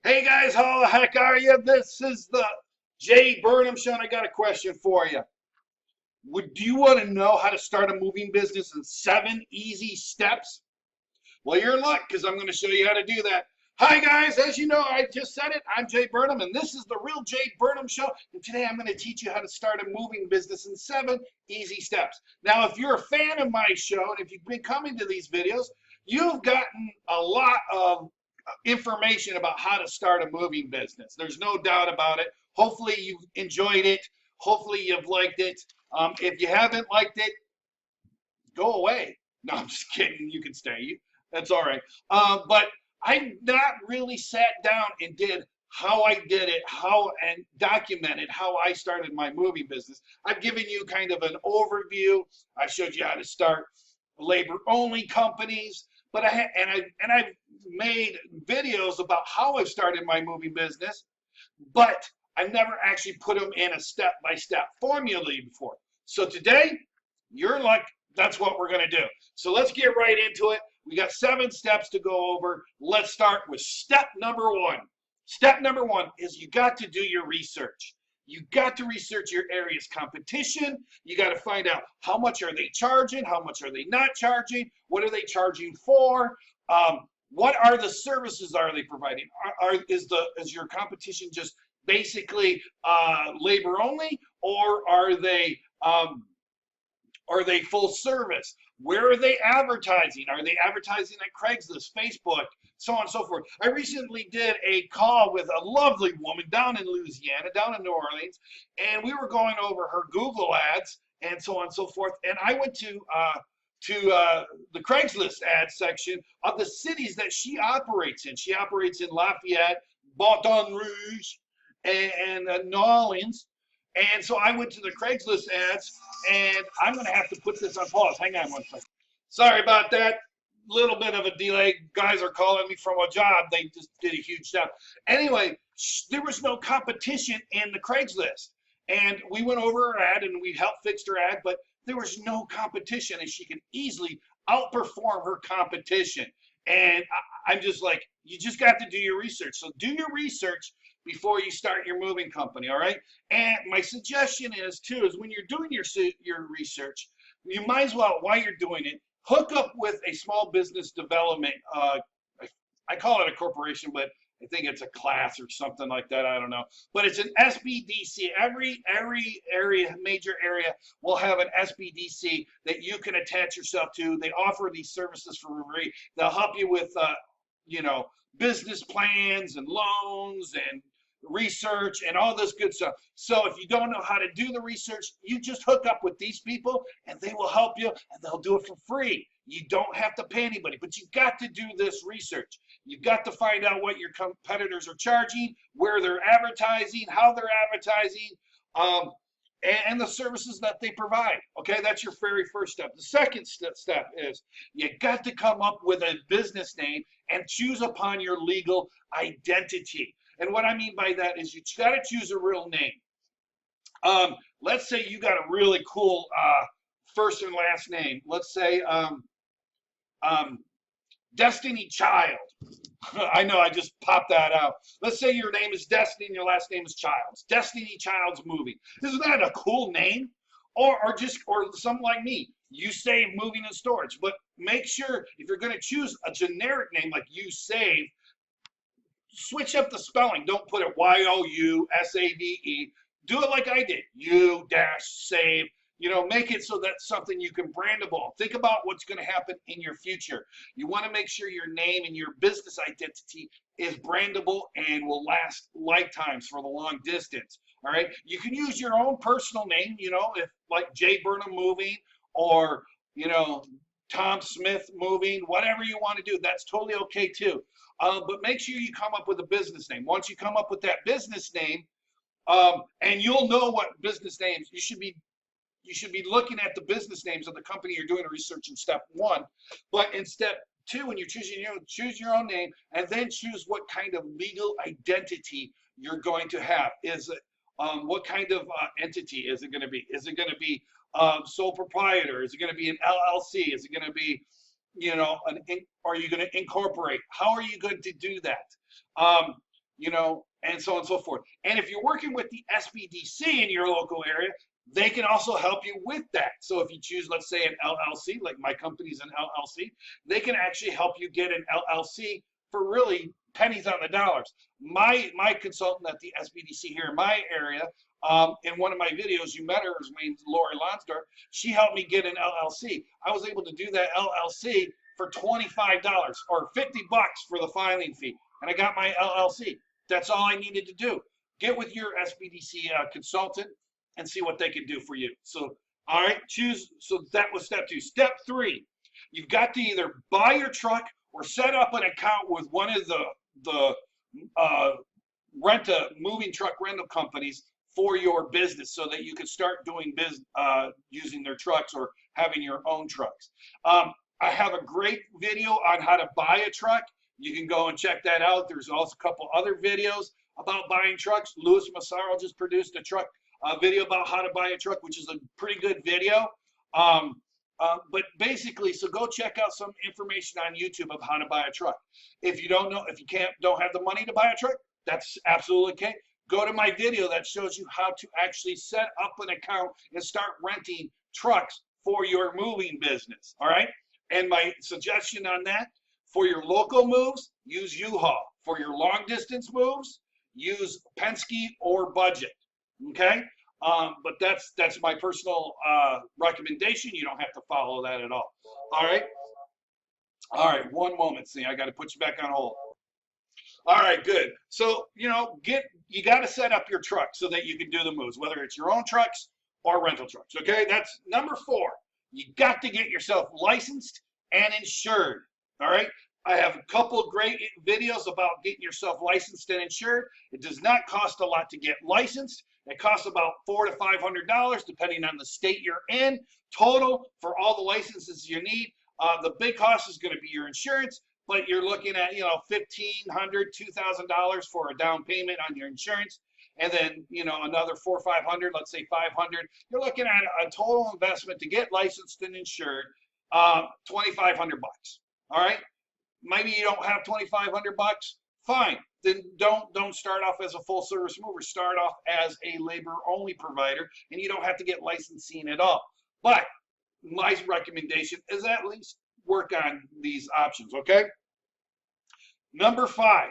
Hey guys, how the heck are you? This is the Jay Burnham Show, and I got a question for you. Do you want to know how to start a moving business in 7 easy steps? Well, you're in luck because I'm going to show you how to do that. Hi guys, as you know, I just said it. I'm Jay Burnham, and this is the real Jay Burnham Show. And today I'm going to teach you how to start a moving business in 7 easy steps. Now, if you're a fan of my show, and if you've been coming to these videos, you've gotten a lot of information about how to start a moving business. There's no doubt about it. Hopefully you've enjoyed it. Hopefully you've liked it. If you haven't liked it, go away. No, I'm just kidding. You can stay. That's all right. But I not really sat down and did how I did it, and documented how I started my moving business. I've given you kind of an overview. I showed you how to start labor-only companies. But I've made videos about how I've started my moving business, but I've never actually put them in a step-by-step formula before. So today, you're like, that's what we're going to do. So let's get right into it. We got 7 steps to go over. Let's start with step number 1. Step number 1 is you got to do your research. You got to research your area's competition. You got to find out how much are they charging, how much are they not charging, what are they charging for, what are the services are they providing? Is your competition just basically labor only, or are they full service? Where are they advertising? Are they advertising at Craigslist, Facebook, so on and so forth? I recently did a call with a lovely woman down in Louisiana, down in New Orleans, and we were going over her Google ads and so on and so forth. And I went to the Craigslist ad section of the cities that she operates in. She operates in Lafayette, Baton Rouge, and New Orleans. And so I went to the Craigslist ads, and I'm going to have to put this on pause. Hang on one second. Sorry about that. Little bit of a delay. Guys are calling me from a job. They just did a huge job. Anyway, there was no competition in the Craigslist. And we went over her ad, and we helped fix her ad, but there was no competition, and she could easily outperform her competition. And I'm just like, you just got to do your research. So do your research before you start your moving company, all right? And my suggestion is, too, is when you're doing your research, you might as well, while you're doing it, hook up with a small business development, I call it a corporation, but I think it's a class or something like that, I don't know. But it's an SBDC. Every area, major area, will have an SBDC that you can attach yourself to. They offer these services for free. They'll help you with, business plans and loans and research and all this good stuff. So if you don't know how to do the research, you just hook up with these people and they will help you, and they'll do it for free. You don't have to pay anybody, but you've got to do this research. You've got to find out what your competitors are charging, where they're advertising, how they're advertising, and the services that they provide. Okay, that's your very first step. The second step is you got to come up with a business name and choose upon your legal identity. And what I mean by that is you got to choose a real name. Let's say you got a really cool first and last name. Let's say Destiny Child. I know, I just popped that out. Let's say your name is Destiny and your last name is Childs. Destiny Childs Moving. Isn't that a cool name? Or something like me. You Save Moving and Storage. But make sure if you're going to choose a generic name like You Save, switch up the spelling. Don't put it Y-O-U-S-A-V-E. Do it like I did. You-Save. You know, make it so that's something you can brandable. Think about what's going to happen in your future. You want to make sure your name and your business identity is brandable and will last lifetimes for the long distance. All right. You can use your own personal name, you know, if like Jay Burnham Moving, or, you know, Tom Smith Moving, whatever you want to do. That's totally okay too. But make sure you come up with a business name. Once you come up with that business name, and you'll know what business names you should be looking at the business names of the company you're doing research in step 1. But in step 2, when you're choosing choose your own name, and then choose what kind of legal identity you're going to have. Is it what kind of entity is it going to be? Is it going to be sole proprietor? Is it going to be an LLC? Is it going to be, you know, are you going to incorporate? How are you going to do that? you know, and so on and so forth. And if you're working with the SBDC in your local area, they can also help you with that. So if you choose, let's say, an LLC, like my company's an LLC, they can actually help you get an LLC for really pennies on the dollars. My consultant at the SBDC here in my area, in one of my videos, you met her, her name's Lori Lonsdorf, she helped me get an LLC. I was able to do that LLC for $25 or $50 for the filing fee, and I got my LLC. That's all I needed to do. Get with your SBDC consultant and see what they can do for you. So, all right, choose. So that was step 2. Step 3, you've got to either buy your truck or set up an account with one of the moving truck rental companies for your business, so that you can start doing business using their trucks or having your own trucks. I have a great video on how to buy a truck. You can go and check that out. There's also a couple other videos about buying trucks. Louis Massaro just produced a video about how to buy a truck, which is a pretty good video. But basically, so go check out some information on YouTube of how to buy a truck. If you don't know, if you don't have the money to buy a truck, that's absolutely okay. Go to my video that shows you how to actually set up an account and start renting trucks for your moving business. All right. And my suggestion on that, for your local moves, use U-Haul. For your long distance moves, use Penske or Budget. Okay. But that's my personal recommendation. You don't have to follow that at all. All right. All right. One moment. See, I got to put you back on hold. All right, good. So, you know, you got to set up your truck so that you can do the moves, whether it's your own trucks or rental trucks. Okay, that's number 4. You got to get yourself licensed and insured. All right. I have a couple of great videos about getting yourself licensed and insured. It does not cost a lot to get licensed. It costs about $400 to $500, depending on the state you're in. Total for all the licenses you need. The big cost is going to be your insurance, but you're looking at, you know, $1,500, $2,000 for a down payment on your insurance, and then, you know, another $400 or $500, let's say $500. You're looking at a total investment to get licensed and insured, $2,500. All right. Maybe you don't have $2,500. Fine. Then don't start off as a full service mover. Start off as a labor only provider, and you don't have to get licensing at all. But my recommendation is at least work on these options. Okay. Number 5,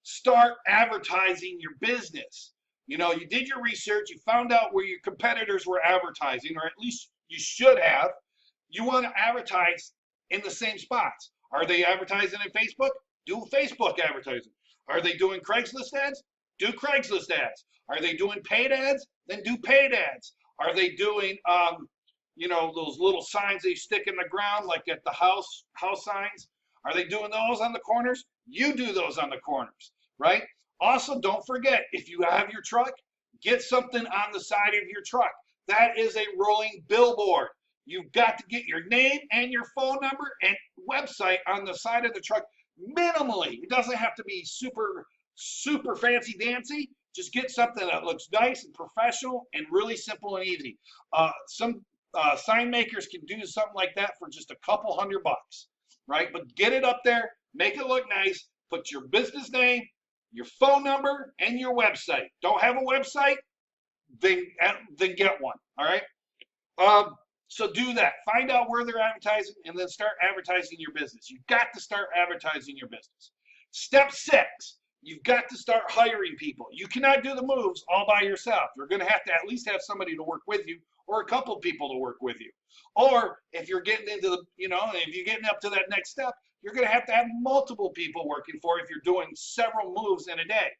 start advertising your business. You know, you did your research, you found out where your competitors were advertising, or at least you should have. You want to advertise in the same spots. Are they advertising in Facebook? Do Facebook advertising. Are they doing Craigslist ads? Do Craigslist ads. Are they doing paid ads? Then do paid ads. Are they doing, you know, those little signs they stick in the ground, like at the house signs? Are they doing those on the corners? You do those on the corners, right? Also, don't forget, if you have your truck, get something on the side of your truck. That is a rolling billboard. You've got to get your name and your phone number and website on the side of the truck minimally. It doesn't have to be super fancy dancy. Just get something that looks nice and professional and really simple and easy. Some sign makers can do something like that for just a couple $100, right? But get it up there, make it look nice, put your business name, your phone number, and your website. Don't have a website? Then get one, all right? So do that. Find out where they're advertising and then start advertising your business. You've got to start advertising your business. Step 6, you've got to start hiring people. You cannot do the moves all by yourself. You're going to have to at least have somebody to work with you, or a couple of people to work with you. Or if you're getting into the, you know, if you're getting up to that next step, you're going to have multiple people working for you if you're doing several moves in a day.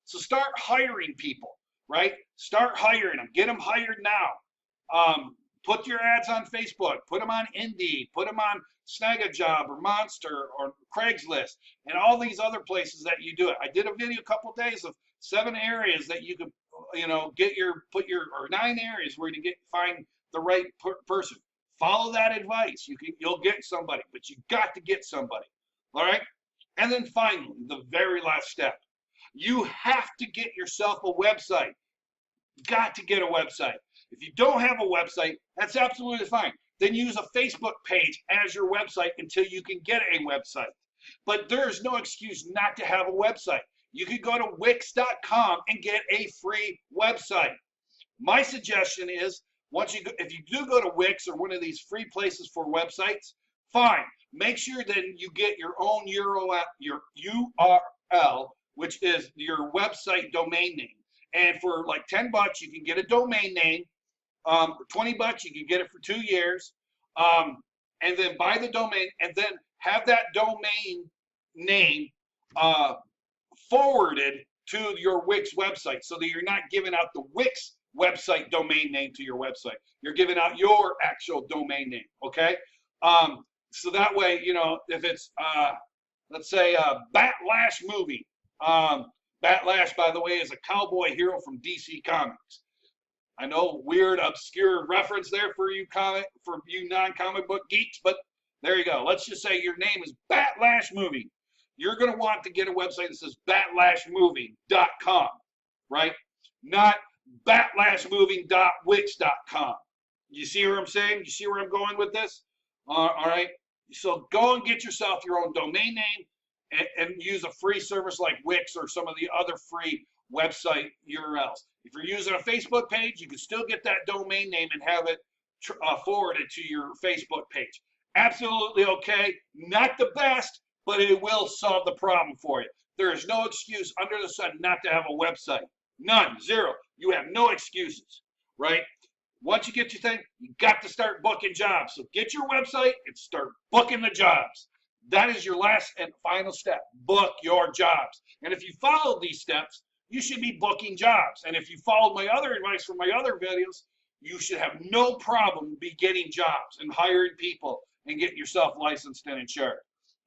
So start hiring people, right? Start hiring them. Get them hired now. Put your ads on Facebook, put them on Indeed, put them on Snag a Job or Monster or Craigslist and all these other places that you do it. I did a video a couple of days of 7 areas that you could, you know, or 9 areas where you find the right person. Follow that advice. You'll get somebody, but you got to get somebody. All right. And then finally, the very last step, you have to get yourself a website. Got to get a website. If you don't have a website, that's absolutely fine. Then use a Facebook page as your website until you can get a website. But there's no excuse not to have a website. you could go to Wix.com and get a free website. My suggestion is, if you do go to Wix or one of these free places for websites, fine. Make sure that you get your own URL, which is your website domain name. And for like 10 bucks, you can get a domain name. For 20 bucks, you can get it for 2 years. And then buy the domain, and then have that domain name forwarded to your Wix website, so that you're not giving out the Wix website domain name to your website. You're giving out your actual domain name, okay? So that way, you know, if it's, let's say, Batlash movie. Batlash, by the way, is a cowboy hero from DC Comics. I know, weird, obscure reference there for you non-comic book geeks, but there you go. Let's just say your name is Batlash Movie. You're going to want to get a website that says batlashmovie.com, right? Not batlashmovie.wix.com. You see what I'm saying? You see where I'm going with this? All right. So go and get yourself your own domain name and use a free service like Wix or some of the other free website URLs. If you're using a Facebook page, you can still get that domain name and have it forwarded to your Facebook page. Absolutely okay. Not the best, but it will solve the problem for you. There is no excuse under the sun not to have a website. None. Zero. You have no excuses, right? Once you get your thing, you got to start booking jobs. So get your website and start booking the jobs. That is your last and final step. Book your jobs. And if you follow these steps, you should be booking jobs. And if you followed my other advice from my other videos, you should have no problem be getting jobs and hiring people and getting yourself licensed and insured.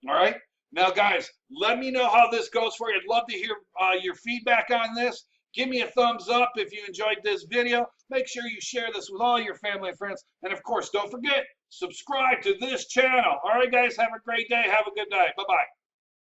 All right? Now, guys, let me know how this goes for you. I'd love to hear your feedback on this. Give me a thumbs up if you enjoyed this video. Make sure you share this with all your family and friends. And, of course, don't forget, subscribe to this channel. All right, guys, have a great day. Have a good night. Bye-bye.